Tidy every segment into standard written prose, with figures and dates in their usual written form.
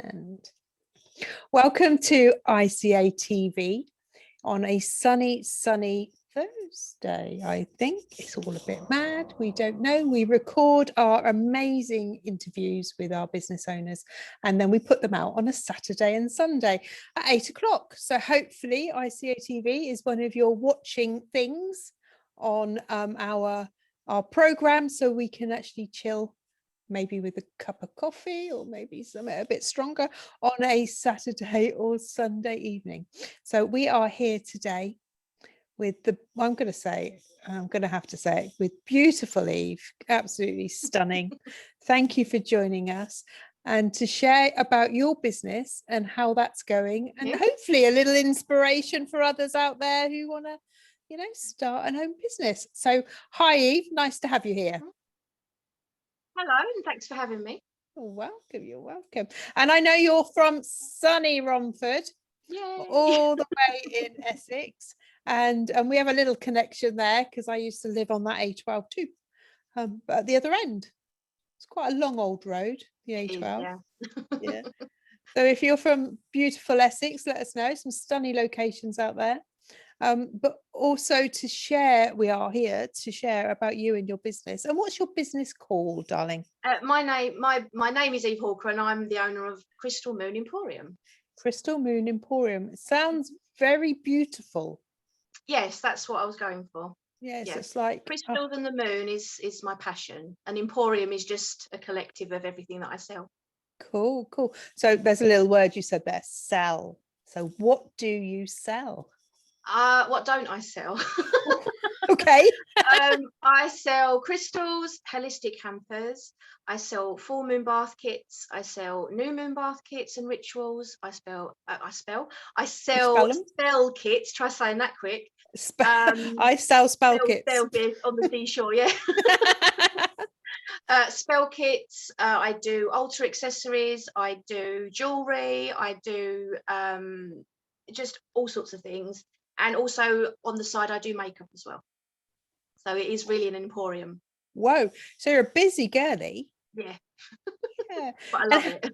And welcome to ICA TV on a sunny Thursday. I think it's all a bit mad. We don't know. We record our amazing interviews with our business owners and then we put them out on a Saturday and Sunday at 8 o'clock. So hopefully ICA TV is one of your watching things on our program, so we can actually chill, maybe with a cup of coffee or maybe something a bit stronger on a Saturday or Sunday evening. So we are here today with I'm going to have to say it, with beautiful Eve, absolutely stunning. Thank you for joining us and to share about your business and how that's going, and hopefully a little inspiration for others out there who want to, start an own business. So hi Eve, nice to have you here. Hello, and thanks for having me. You're welcome. And I know you're from sunny Romford. Yay. All the way in Essex, and we have a little connection there because I used to live on that A12 too, but at the other end. It's quite a long old road, the A12. Yeah. So if you're from beautiful Essex, let us know. Some stunning locations out there. But also we are here to share about you and your business. And what's your business called, darling? My name is Eve Hawker, and I'm the owner of Moon Emporium. Moon Emporium. It sounds very beautiful. Yes, that's what I was going for. Yes, it's like crystals and the moon is my passion, and Emporium is just a collective of everything that I sell. Cool. So there's a little word you said there, sell. So what do you sell? What don't I sell? Okay. I sell crystals, holistic hampers. I sell full moon bath kits. I sell new moon bath kits and rituals. I sell spell kits. Try saying that quick. I sell spell kits. Spell kits on the seashore, yeah. Spell kits. I do altar accessories. I do jewelry. I do just all sorts of things. And also on the side, I do makeup as well. So it is really an emporium. Whoa. So you're a busy girly. Yeah. Yeah. But I love it.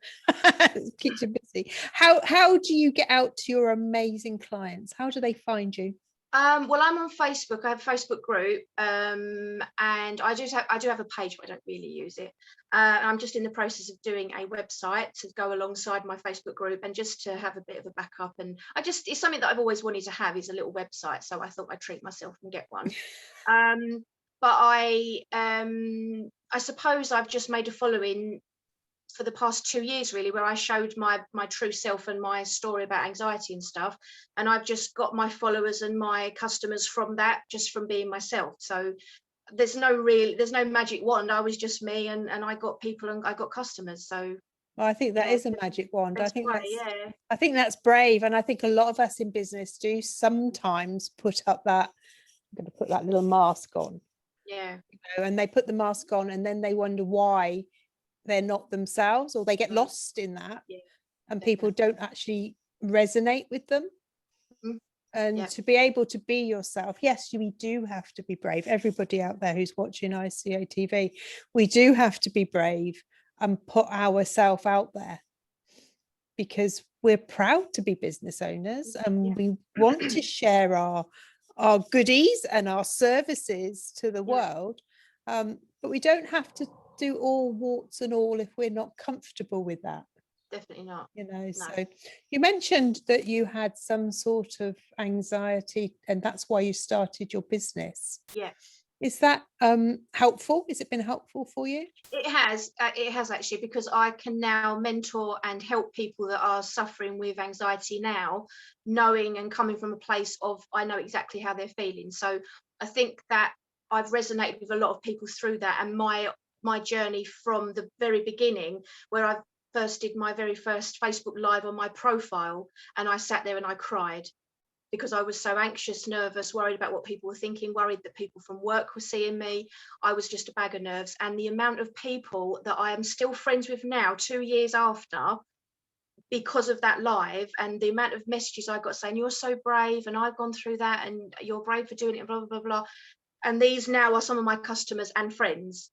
It keeps you busy. How do you get out to your amazing clients? How do they find you? Well, I'm on Facebook. I have a Facebook group, and I do have a page, but I don't really use it. I'm just in the process of doing a website to go alongside my Facebook group, and just to have a bit of a backup. And it's something that I've always wanted to have, is a little website. So I thought I'd treat myself and get one. But I suppose I've just made a following for the past 2 years, really, where I showed my true self and my story about anxiety and stuff, and I've just got my followers and my customers from that, just from being myself. So there's no magic wand. I was just me, and I got people and I got customers. So well, I think that is a magic wand. I think that's brave, and I think a lot of us in business do sometimes put up that, I'm going to put that little mask on, and they put the mask on and then they wonder why they're not themselves, or they get lost in that, and people don't actually resonate with them. And to be able to be yourself, yes, we do have to be brave. Everybody out there who's watching ICA TV, we do have to be brave and put ourselves out there, because we're proud to be business owners and we want to share our goodies and our services to the world, but we don't have to do all warts and all if we're not comfortable with that. Definitely not. No. So you mentioned that you had some sort of anxiety and that's why you started your business. Is that helpful? Has it been helpful for you? It has actually, because I can now mentor and help people that are suffering with anxiety now, knowing and coming from a place of, I know exactly how they're feeling. So I think that I've resonated with a lot of people through that, and my journey from the very beginning, where I first did my very first Facebook Live on my profile, and I sat there and I cried because I was so anxious, nervous, worried about what people were thinking, worried that people from work were seeing me. I was just a bag of nerves. And the amount of people that I am still friends with now, 2 years after, because of that live, and the amount of messages I got saying, you're so brave and I've gone through that and you're brave for doing it, and blah, blah, blah, blah. And these now are some of my customers and friends.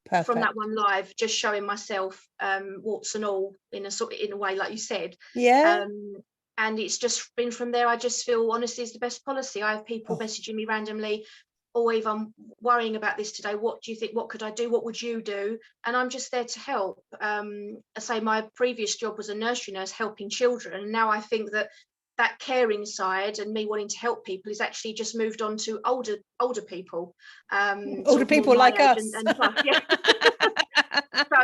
from that Perfect. one live, just showing myself warts and all in a way, like you said. Yeah. And it's just been from there. I just feel honesty is the best policy. I have people Oh, messaging me randomly, oh Eve, I'm worrying about this today, what do you think, what could I do, what would you do? And I'm just there to help. I say my previous job was a nursery nurse helping children, and now I think that that caring side and me wanting to help people is actually just moved on to older people, older sort of more people my like age us. and plus, yeah. So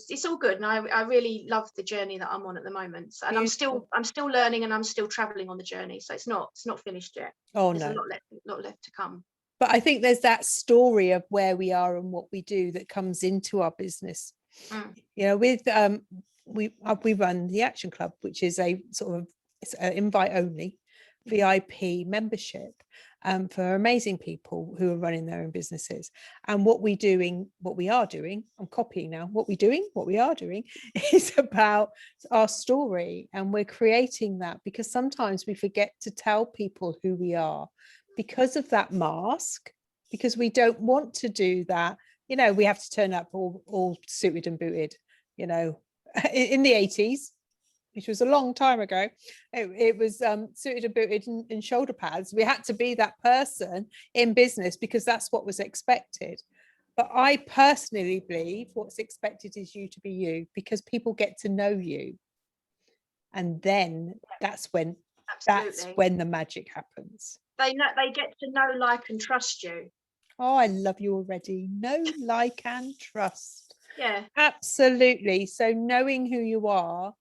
it's all good, and I really love the journey that I'm on at the moment. And Beautiful. I'm still learning, and I'm still traveling on the journey, so it's not finished yet. Oh There's a no. lot left to come. But I think there's that story of where we are and what we do that comes into our business. You know, with we run the Action Club, which is a sort of, it's an invite only VIP membership for amazing people who are running their own businesses. And what we are doing, I'm copying now, what we are doing is about our story, and we're creating that because sometimes we forget to tell people who we are because of that mask, because we don't want to do that. You know, we have to turn up all suited and booted, you know. In the 80s, which was a long time ago, it was suited and booted and shoulder pads. We had to be that person in business because that's what was expected. But I personally believe what's expected is you to be you, because people get to know you, and then that's when the magic happens. They get to know, like, and trust you. Oh, I love you already. Know, like, and trust. Yeah, absolutely. So knowing who you are,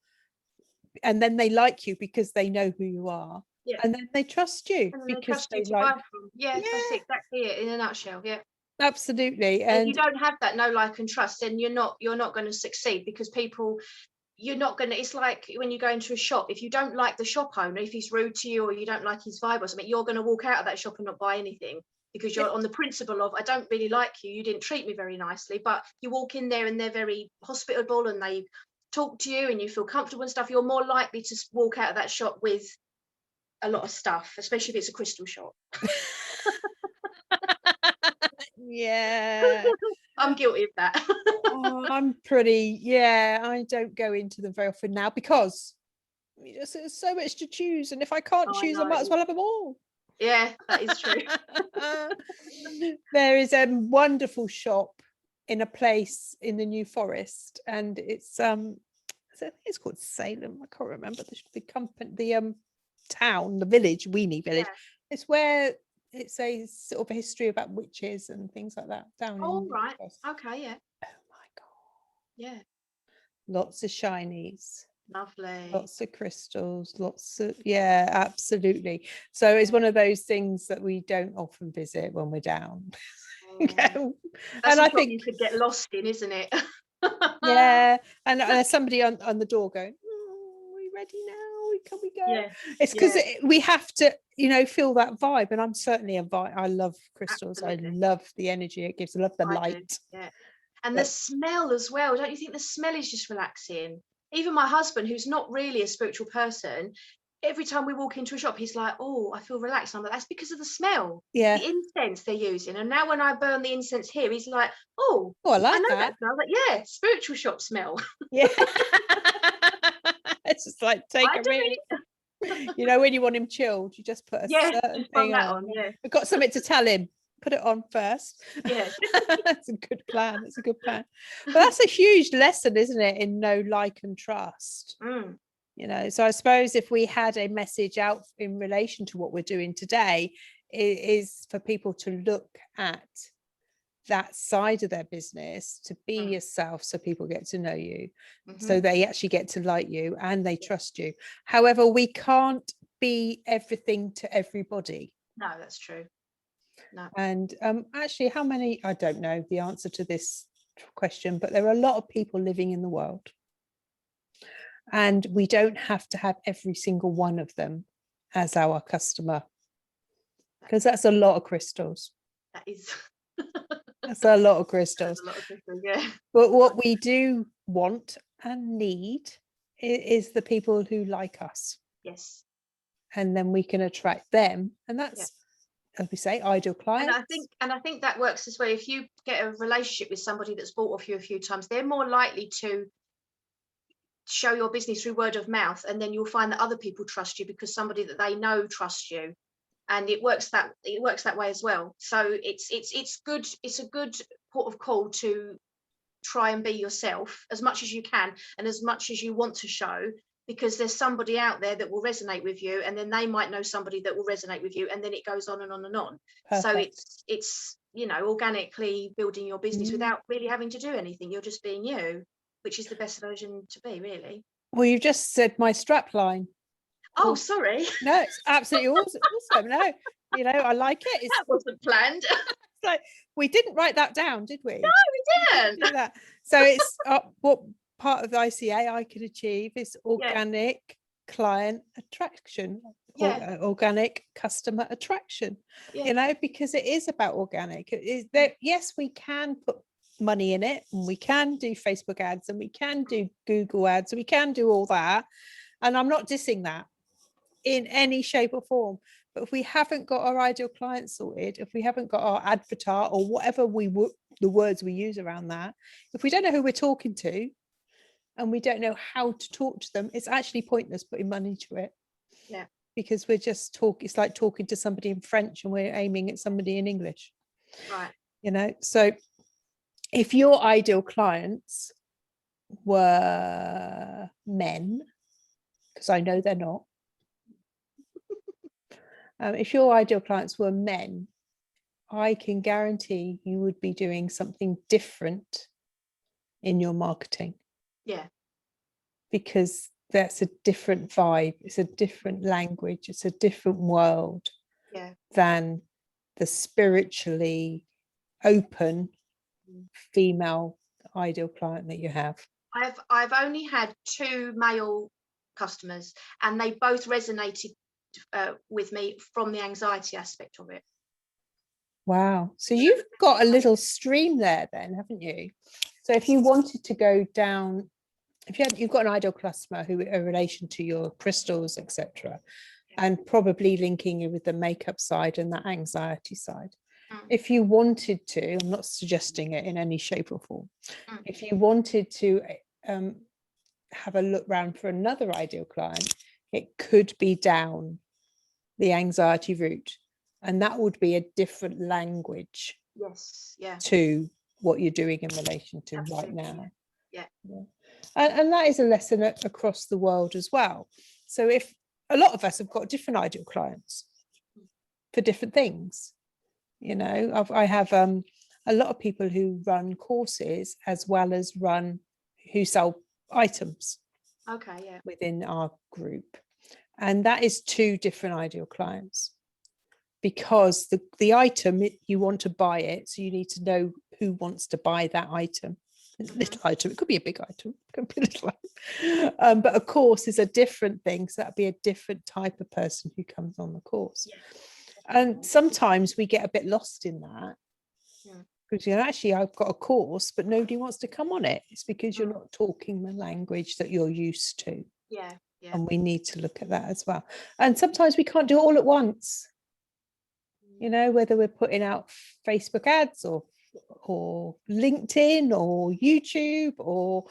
and then they like you because they know who you are, yeah, and then they trust you and they because trust you they to like. buy from. Yeah, Yeah, that's exactly it in a nutshell. Yeah. absolutely. And if you And don't have that know, like, and trust, then you're not going to succeed, because people, you're not going to, it's like when you go into a shop, if you don't like the shop owner, if he's rude to you or you don't like his vibe or something, you're going to walk out of that shop and not buy anything, because you're on the principle of, I don't really like you, you didn't treat me very nicely. But you walk in there and they're very hospitable and they talk to you and you feel comfortable and stuff, you're more likely to walk out of that shop with a lot of stuff, especially if it's a crystal shop. yeah. I'm guilty of that. Oh, I don't go into them very often now because there's so much to choose, and if I can't Oh, I choose, I know. might as well have them all. Yeah, that is true. There is a wonderful shop in a place in the New Forest, and it's it's called Salem. I can't remember the company, the town, the village, Weenie Village. Yeah. It's where it's a sort of a history about witches and things like that down Oh, in the right. Forest. Okay, yeah. Oh my god! Yeah. Lots of shinies. Lovely. Lots of crystals, yeah, absolutely. So it's one of those things that we don't often visit when we're down. That's And a I shop think, you could get lost in, isn't it? yeah, and there's somebody on the door going, are we ready now? Can we go? Yeah. It's because we have to, feel that vibe. And I'm certainly a vibe. I love crystals. Absolutely. I love the energy it gives. I love the I do. light. Yeah. And the smell as well. Don't you think the smell is just relaxing? Even my husband, who's not really a spiritual person, every time we walk into a shop, he's like, oh, I feel relaxed. I'm like, that's because of the smell. Yeah. The incense they're using. And now when I burn the incense here, he's like, oh, I like I know that. smell. Like, yeah, spiritual shop smell. Yeah. It's just like take a minute. When you want him chilled, you just put a certain thing on. Yeah. We've got something to tell him. Put it on first. Yeah. That's a good plan. That's a good plan. But that's a huge lesson, isn't it, in know, like, and trust. So I suppose if we had a message out in relation to what we're doing today, it is for people to look at that side of their business, to be yourself, so people get to know you, so they actually get to like you and they trust you. However, we can't be everything to everybody. No, that's true. No. And actually, how many, I don't know the answer to this question, but there are a lot of people living in the world, and we don't have to have every single one of them as our customer, because that's a lot of crystals. That is That's a lot of crystals. a lot of crystals, yeah. But what we do want and need is the people who like us. Yes. And then we can attract them. And that's as we say, ideal clients. And I think that works as well. If you get a relationship with somebody that's bought off you a few times, they're more likely to show your business through word of mouth, and then you'll find that other people trust you because somebody that they know trusts you, and it works that way as well. So it's good. It's a good port of call to try and be yourself as much as you can and as much as you want to show, because there's somebody out there that will resonate with you, and then they might know somebody that will resonate with you, and then it goes on and on and on. So it's organically building your business without really having to do anything. You're just being you, which is the best version to be, really. Well, you just said my strap line. Oh, sorry. No, it's absolutely awesome. No, I like it. That wasn't planned. Like, we didn't write that down, did we? No, we didn't. Do that. So it's what part of the ICA I could achieve is organic client attraction, or organic customer attraction. Because it is about organic. It is that, yes, we can put money in it, and we can do Facebook ads, and we can do Google ads, and we can do all that, and I'm not dissing that in any shape or form. But if we haven't got our ideal client sorted, if we haven't got our avatar, or whatever the words we use around that, if we don't know who we're talking to and we don't know how to talk to them, it's actually pointless putting money to it. Yeah. Because we're just it's like talking to somebody in French and we're aiming at somebody in English. Right. So if your ideal clients were men, because I know they're not, if your ideal clients were men, I can guarantee you would be doing something different in your marketing. Yeah. Because that's a different vibe. It's a different language. It's a different world than the spiritually open female ideal client that you have. I've only had 2 male customers, and they both resonated with me from the anxiety aspect of it. Wow. So you've got a little stream there then, haven't you? So if you wanted to go down, you've got an ideal customer who are in relation to your crystals, etc., and probably linking you with the makeup side and that anxiety side. If you wanted to, I'm not suggesting it in any shape or form, if you wanted to have a look round for another ideal client, it could be down the anxiety route, and that would be a different language to what you're doing in relation to right now. And that is a lesson across the world as well. So if a lot of us have got different ideal clients for different things, I have a lot of people who run courses as well as who sell items within our group, and that is 2 different ideal clients, because the item, you want to buy it, so you need to know who wants to buy that item. Little item, it could be a big item, it could be a little item. But a course is a different thing, so that'd be a different type of person who comes on the course. And sometimes we get a bit lost in that, because actually I've got a course but nobody wants to come on it. It's because you're not talking the language that you're used to. And we need to look at that as well. And sometimes we can't do it all at once, whether we're putting out Facebook ads or LinkedIn or YouTube, or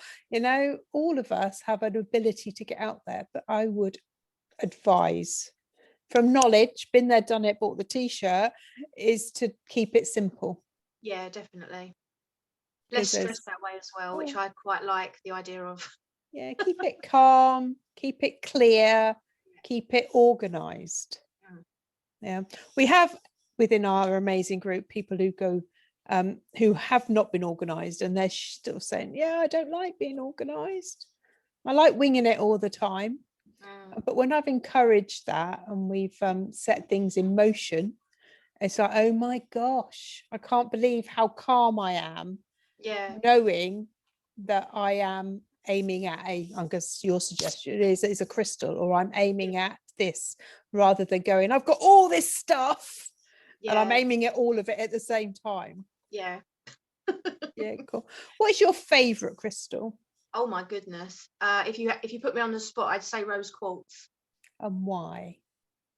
all of us have an ability to get out there. But I would advise, from knowledge, been there, done it, bought the t-shirt, is to keep it simple. Definitely. Less stress that way as well, which I quite like the idea of. Keep it calm, keep it clear, keep it organized. We have within our amazing group people who go who have not been organized, and they're still saying, I don't like being organized, I like winging it all the time. But when I've encouraged that and we've set things in motion, it's like, oh my gosh, I can't believe how calm I am, knowing that I am aiming at I guess your suggestion is a crystal, or I'm aiming at this, rather than going, I've got all this stuff and I'm aiming at all of it at the same time. Cool. What is your favorite crystal? Oh my goodness, if you put me on the spot, I'd say rose quartz. And why?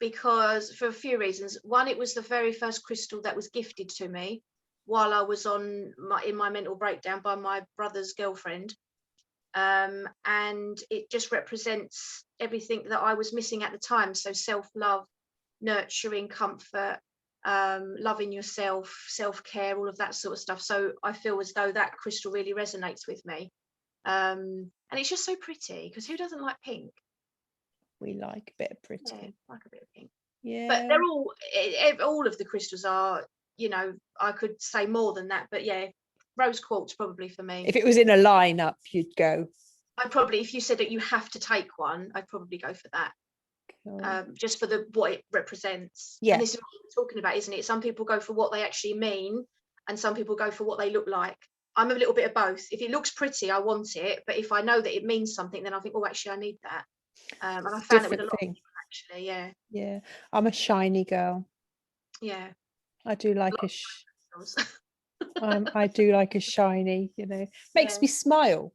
because for a few reasons. One, it was the very first crystal that was gifted to me while I was in my mental breakdown by my brother's girlfriend. And it just represents everything that I was missing at the time. So self-love, nurturing, comfort, loving yourself, self-care, all of that sort of stuff. So I feel as though that crystal really resonates with me. And it's just so pretty, because who doesn't like pink? We like a bit of pretty. Yeah, like a bit of pink. Yeah. But they're all of the crystals are, you know, I could say more than that, but yeah, rose quartz probably for me. If it was in a lineup, you'd go. I'd probably, if you said that you have to take one, I'd probably go for that. Cool. Just for what it represents. Yeah. And this is what we're talking about, isn't it? Some people go for what they actually mean, and some people go for what they look like. I'm a little bit of both. If it looks pretty, I want it, but if I know that it means something, then I think, oh, actually I need that. And I found it with a lot of people, actually. Yeah, I'm a shiny girl. Yeah, I do like I do like a shiny, you know, makes me smile.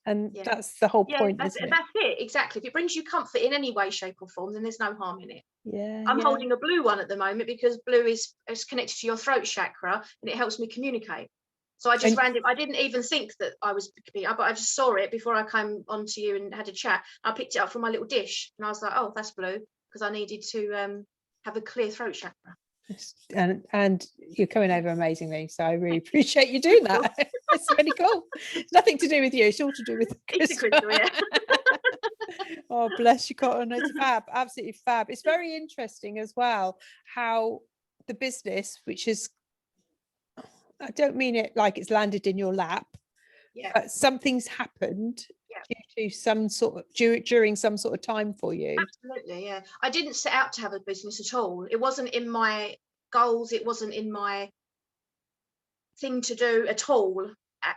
And that's the whole point, isn't it? That's it, exactly. If it brings you comfort in any way, shape or form, then there's no harm in it. Yeah. I'm holding a blue one at the moment because blue is connected to your throat chakra and it helps me communicate. So I just I didn't even think that I was, but I just saw it before I came onto you and had a chat. I picked it up from my little dish and I was like, oh, that's blue, because I needed to have a clear throat chakra. And you're coming over amazingly, so I really appreciate you doing that. It's really cool. It's nothing to do with you, it's all to do with crystal. Yeah. Oh, bless you, Cotton. It's fab, absolutely fab. It's very interesting as well how the business, which is, I don't mean it like it's landed in your lap, but something's happened due to some sort of during some sort of time for you. Absolutely, yeah. I didn't set out to have a business at all. It wasn't in my goals, it wasn't in my thing to do at all.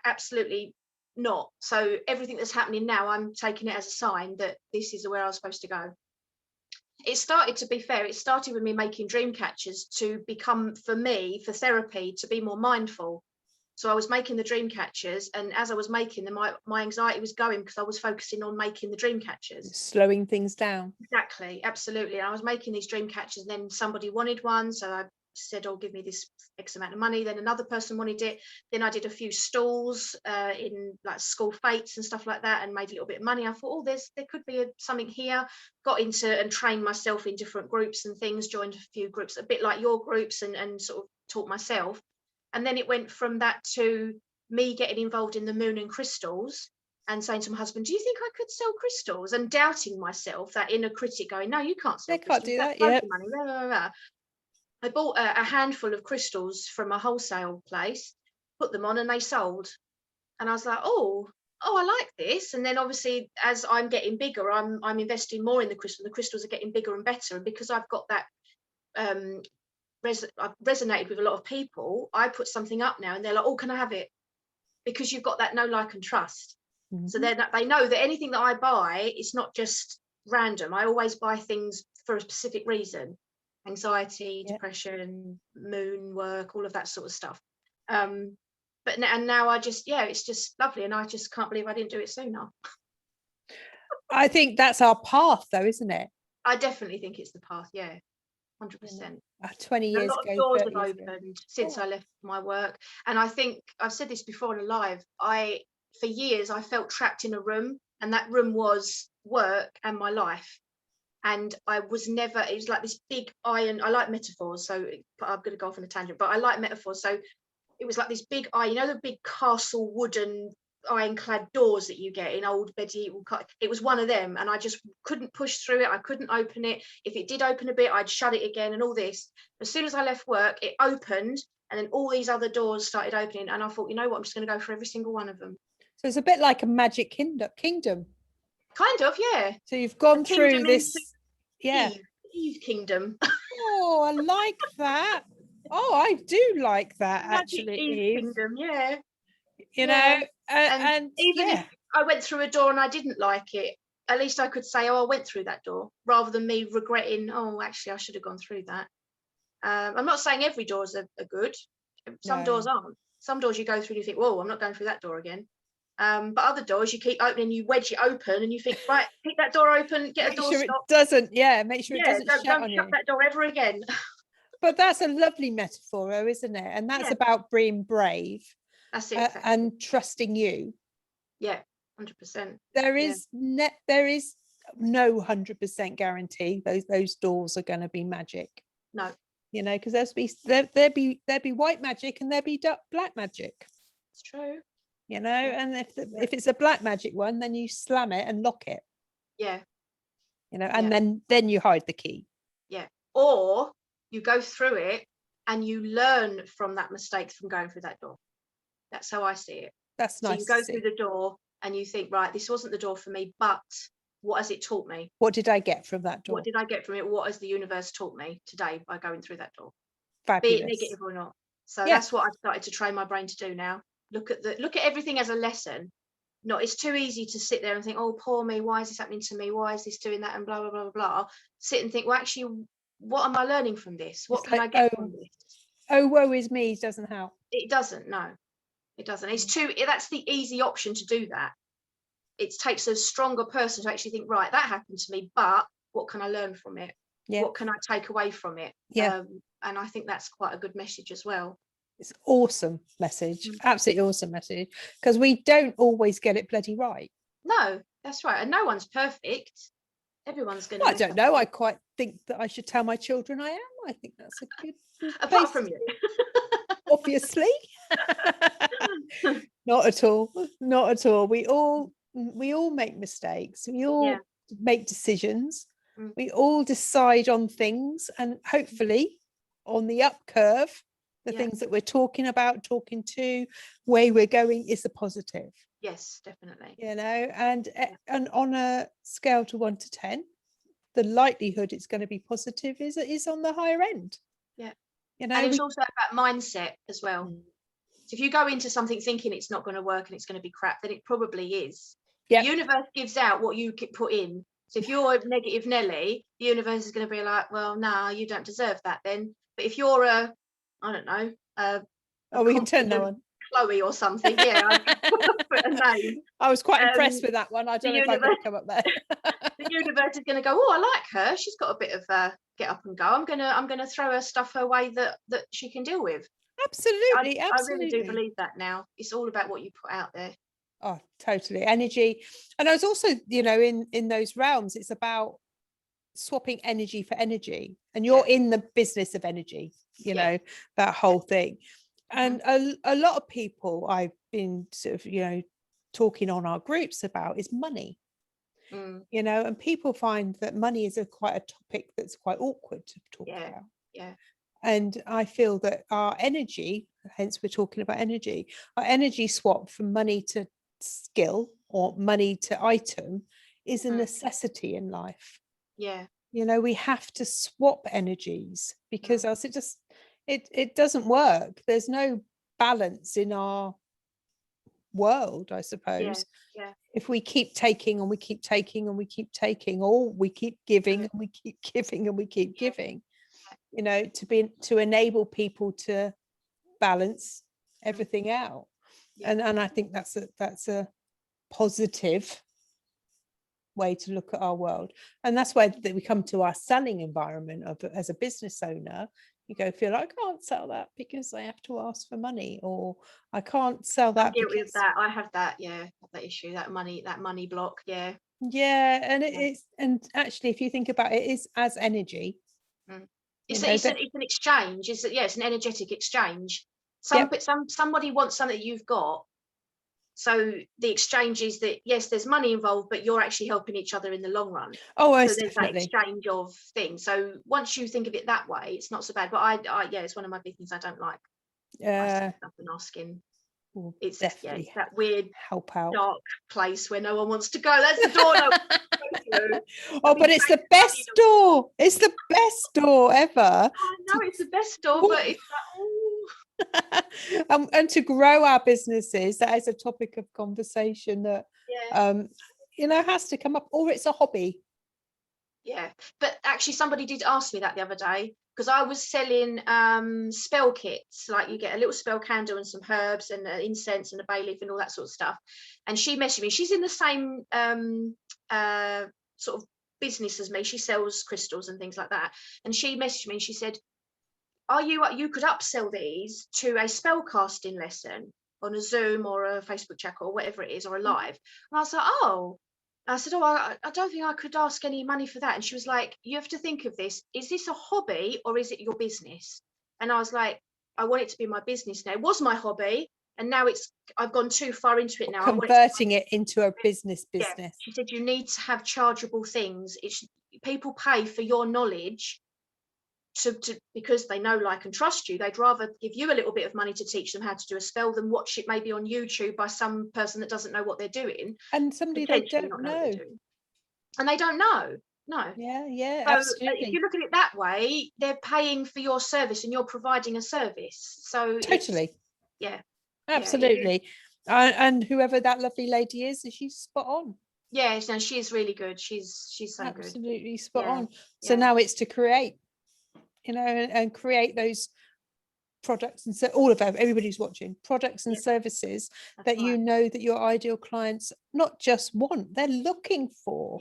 Absolutely not. So everything that's happening now, I'm taking it as a sign that this is where I was supposed to go. It started, to be fair, it started with me making dream catchers to become, for me, for therapy, to be more mindful. So I was making the dream catchers, and as I was making them, my anxiety was going because I was focusing on making the dream catchers. Slowing things down. Exactly, absolutely. And I was making these dream catchers, and then somebody wanted one, so I said, oh, give me this X amount of money. Then another person wanted it. Then I did a few stalls in like school fetes and stuff like that, and made a little bit of money. I thought, oh, there could be something here. Got into and trained myself in different groups and things, joined a few groups, a bit like your groups, and sort of taught myself. And then it went from that to me getting involved in the Moon and crystals and saying to my husband, do you think I could sell crystals? And doubting myself, that inner critic going, no, you can't sell crystals. Can't do that, yeah. Money. Blah, blah, blah. I bought a handful of crystals from a wholesale place, put them on, and they sold. And I was like, oh, I like this. And then obviously, as I'm getting bigger, I'm investing more in the crystal. The crystals are getting bigger and better. And because I've got that, I've resonated with a lot of people, I put something up now and they're like, oh, can I have it? Because you've got that know, like and trust. Mm-hmm. So then they know that anything that I buy, it's not just random. I always buy things for a specific reason. Anxiety, depression, moon work, all of that sort of stuff. But now I just, it's just lovely, and I just can't believe I didn't do it sooner. I think that's our path, though, isn't it? I definitely think it's the path, 100%. 20 years ago. A lot of doors have opened since I left my work, and I think I've said this before on a live. For years I felt trapped in a room, and that room was work and my life. And I was never, it was like this big iron, I like metaphors, so I'm going to go off on a tangent, but I like metaphors. So it was like this big iron, the big castle wooden ironclad doors that you get in old medieval, it was one of them, and I just couldn't push through it. I couldn't open it. If it did open a bit, I'd shut it again, and all this. As soon as I left work, it opened, and then all these other doors started opening, and I thought, you know what, I'm just going to go for every single one of them. So it's a bit like a magic kingdom. Kind of, yeah. So you've gone through this, Eve kingdom. Oh, I like that. Oh, I do like that, actually. Eve kingdom, yeah. You know, and even if I went through a door and I didn't like it, at least I could say, oh, I went through that door, rather than me regretting, oh, actually, I should have gone through that. I'm not saying every doors are good. Some doors aren't. Some doors you go through and you think, whoa, I'm not going through that door again. But other doors you keep opening, you wedge it open, and you think, right, keep that door open, get a Make door sure stop. it doesn't, make sure it Yeah, doesn't don't, shut don't on shut you. that door ever again. But that's a lovely metaphor, though, isn't it? And that's Yeah. about being brave That's it. Exactly. and trusting you. Yeah, 100%. There is no 100% guarantee those doors are going to be magic. No. You know, because there'd be white magic and there'd be black magic. It's true. You know, and if it's a black magic one, then you slam it and lock it. Yeah. You know, and then you hide the key. Yeah. Or you go through it and you learn from that mistake from going through that door. That's how I see it. That's nice. So you go through the door and you think, right, this wasn't the door for me, but what has it taught me? What did I get from that door? What did I get from it? What has the universe taught me today by going through that door? Fabulous. Be it negative or not. So that's what I've started to train my brain to do now. Look at everything as a lesson. It's too easy to sit there and think, oh, poor me, why is this happening to me? Why is this doing that? And blah, blah, blah, blah, blah. Sit and think, well, actually, what am I learning from this? What can I get from this? Oh, woe is me doesn't help. It doesn't, no. It doesn't. That's the easy option to do that. It takes a stronger person to actually think, right, that happened to me, but what can I learn from it? Yeah. What can I take away from it? Yeah. And I think that's quite a good message as well. It's awesome message, absolutely awesome message, because we don't always get it bloody right. No, that's right. And no one's perfect. Everyone's going to. I don't know. I quite think that I should tell my children I am. I think that's a good apart from you. Obviously. Not at all. Not at all. We all make mistakes. We all make decisions. We all decide on things, and hopefully on the up curve, the things that we're talking to, where we're going is the positive. Yes, definitely. You know, and on a scale to 1 to 10, the likelihood it's going to be positive is on the higher end. Yeah. You know, and it's also about mindset as well. So if you go into something thinking it's not going to work and it's going to be crap, then it probably is. The universe gives out what you put in. So if you're a negative Nelly, the universe is going to be like, well, no, you don't deserve that then. But if you're I don't know, we can turn that one. Chloe or something. Yeah, I put a name. I was quite impressed with that one. I don't know if I could come up there. The universe is going to go, oh, I like her. She's got a bit of get up and go. I'm gonna throw her stuff her way that she can deal with. Absolutely, I really do believe that now. It's all about what you put out there. Oh, totally. Energy. And I was also, you know, in those realms, it's about swapping energy for energy, and you're in the business of energy, you know, that whole thing. And a lot of people I've been sort of, you know, talking on our groups about is money. You know, and people find that money is quite a topic that's quite awkward to talk about. Yeah. And I feel that our energy, hence we're talking about energy, our energy swap from money to skill or money to item is a necessity in life. Yeah. You know, we have to swap energies, because else it doesn't work. There's no balance in our world, I suppose. Yeah. If we keep taking and we keep taking and we keep taking, or we keep giving and we keep giving and we keep giving, you know, to enable people to balance everything out. And I think that's a positive way to look at our world. And that's why that we come to our selling environment as a business owner. You go, feel like I can't sell that because I have to ask for money, or I can't sell that because that I have that that issue, that money block. And it's, and actually if you think about it, it's as energy. It's an exchange. It's an energetic exchange. Somebody wants something that you've got. So the exchange is that, yes, there's money involved, but you're actually helping each other in the long run. Oh, so there's definitely that exchange of things. So once you think of it that way, it's not so bad. But I it's one of my big things I don't like. And asking. It's definitely that weird help out dark place where no one wants to go. That's the door. But it's the best door. It's the best door ever. I know it's the best door, but it's like, and to grow our businesses, that is a topic of conversation that you know, has to come up. Or it's a hobby. Yeah, but actually somebody did ask me that the other day, because I was selling spell kits, like you get a little spell candle and some herbs and incense and a bay leaf and all that sort of stuff. And she messaged me. She's in the same sort of business as me. She sells crystals and things like that. And she messaged me and she said, you could upsell these to a spell casting lesson on a Zoom or a Facebook chat or whatever it is, or a live. And I was like, oh. I said, oh, I don't think I could ask any money for that. And she was like, you have to think of this. Is this a hobby or is it your business? And I was like, I want it to be my business now. It was my hobby. And now I've gone too far into it now. Converting it into a business. Yeah. She said, you need to have chargeable things. People pay for your knowledge because they know, like, and trust you. They'd rather give you a little bit of money to teach them how to do a spell than watch it maybe on YouTube by some person that doesn't know what they're doing, and somebody they don't know. And they don't know. No. Yeah, so absolutely. If you look at it that way, they're paying for your service and you're providing a service. So totally. Yeah, absolutely. And whoever that lovely lady is, she's spot on. Yeah, no, she is really good. She's so good. Absolutely spot on. So now it's to create, and create those products, and so everybody's watching, products and services that you know that your ideal clients not just want, they're looking for.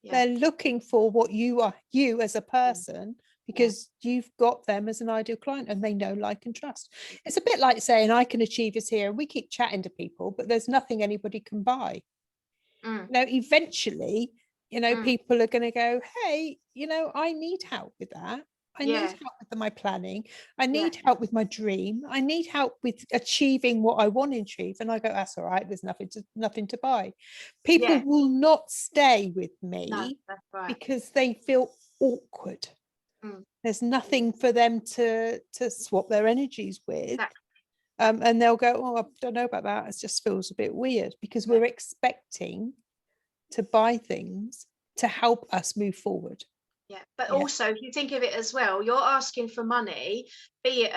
They're looking for what you as a person, because you've got them as an ideal client and they know, like, and trust. It's a bit like saying, I can achieve is here, and we keep chatting to people, but there's nothing anybody can buy. Eventually, people are going to go, hey, I need help with that. I need help with my planning. I need help with my dream. I need help with achieving what I want to achieve. And I go, that's all right. There's nothing to buy. People will not stay with me because they feel awkward. There's nothing for them to swap their energies with. And they'll go, oh, I don't know about that. It just feels a bit weird, because we're expecting to buy things to help us move forward. But also, if you think of it as well, you're asking for money, be it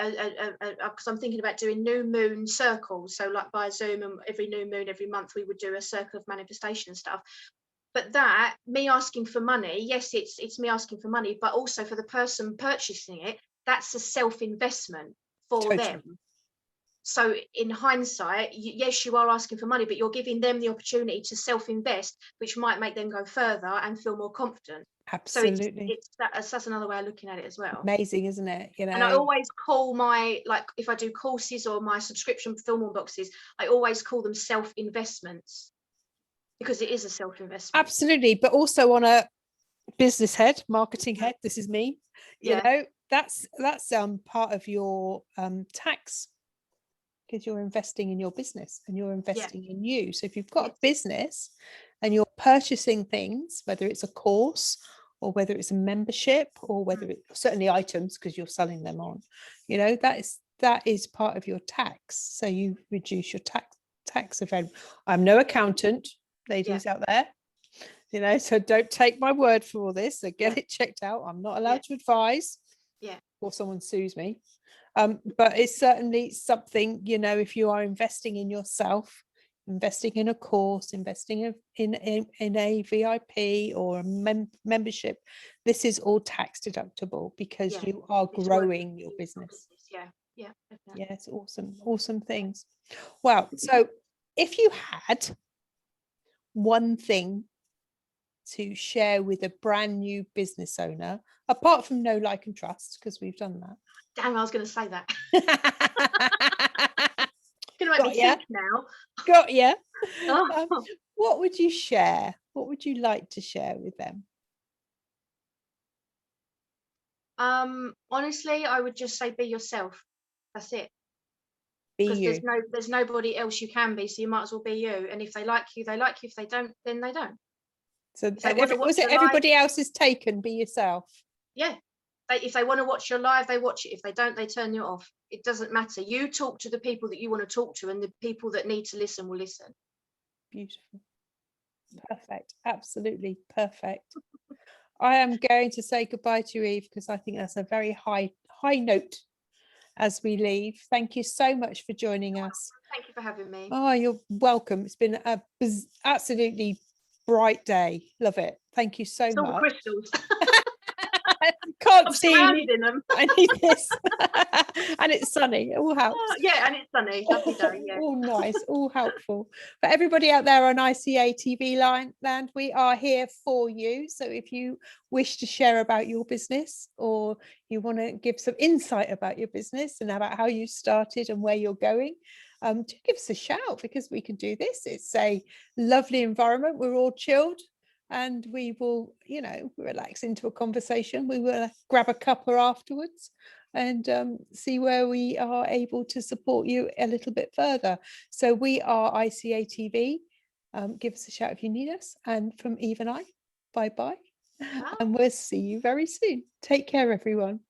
because I'm thinking about doing new moon circles. So like by Zoom, and every new moon, every month, we would do a circle of manifestation stuff. But that, me asking for money, yes, it's me asking for money, but also for the person purchasing it, that's a self-investment for them. So in hindsight, yes, you are asking for money, but you're giving them the opportunity to self-invest, which might make them go further and feel more confident. Absolutely. So that's another way of looking at it as well. Amazing, isn't it? And I always call if I do courses or my subscription film boxes, I always call them self-investments, because it is a self-investment. Absolutely. But also on a business head, marketing head, this is me, that's part of your tax, because you're investing in your business and you're investing in you. So if you've got a business and you're purchasing things, whether it's a course or whether it's a membership or whether it's certainly items, because you're selling them on, that is part of your tax. So you reduce your tax event. I'm no accountant, ladies out there, so don't take my word for all this. So get it checked out. I'm not allowed to advise or someone sues me. But it's certainly something, if you are investing in yourself, investing in a course, investing in a VIP or a membership, this is all tax deductible, because you are growing your business. It's awesome things. Wow. So if you had one thing to share with a brand new business owner, apart from know, like, and trust, because we've done that. Damn, I was going to say that. Going to make me think now. Got you. What would you share? What would you like to share with them? Honestly, I would just say be yourself. That's it. Be you. Because there's nobody else you can be, so you might as well be you. And if they like you, they like you. If they don't, then they don't. So was it everybody else is taken? Be yourself. Yeah. If they want to watch your live, they watch it. If they don't, they turn you off. It doesn't matter. You talk to the people that you want to talk to, and the people that need to listen will listen. Beautiful. Perfect. Absolutely perfect. I am going to say goodbye to you, Eve, because I think that's a very high note as we leave. Thank you so much for joining us. Thank you for having me. Oh, you're welcome. It's been absolutely bright day. Love it. Thank you so It's all much. crystals. Can't I'm see surrounded in them. I need this. And it's sunny. It all helps. Yeah, and it's sunny. Lovely day. Yeah. All nice, all helpful. For everybody out there on ICA TV land, we are here for you. So if you wish to share about your business, or you want to give some insight about your business and about how you started and where you're going, do give us a shout, because we can do this. It's a lovely environment. We're all chilled, and we will, relax into a conversation. We will grab a cuppa afterwards and see where we are able to support you a little bit further. So we are ICA TV. Give us a shout if you need us. And from Eve and I, bye-bye. Bye. And we'll see you very soon. Take care, everyone.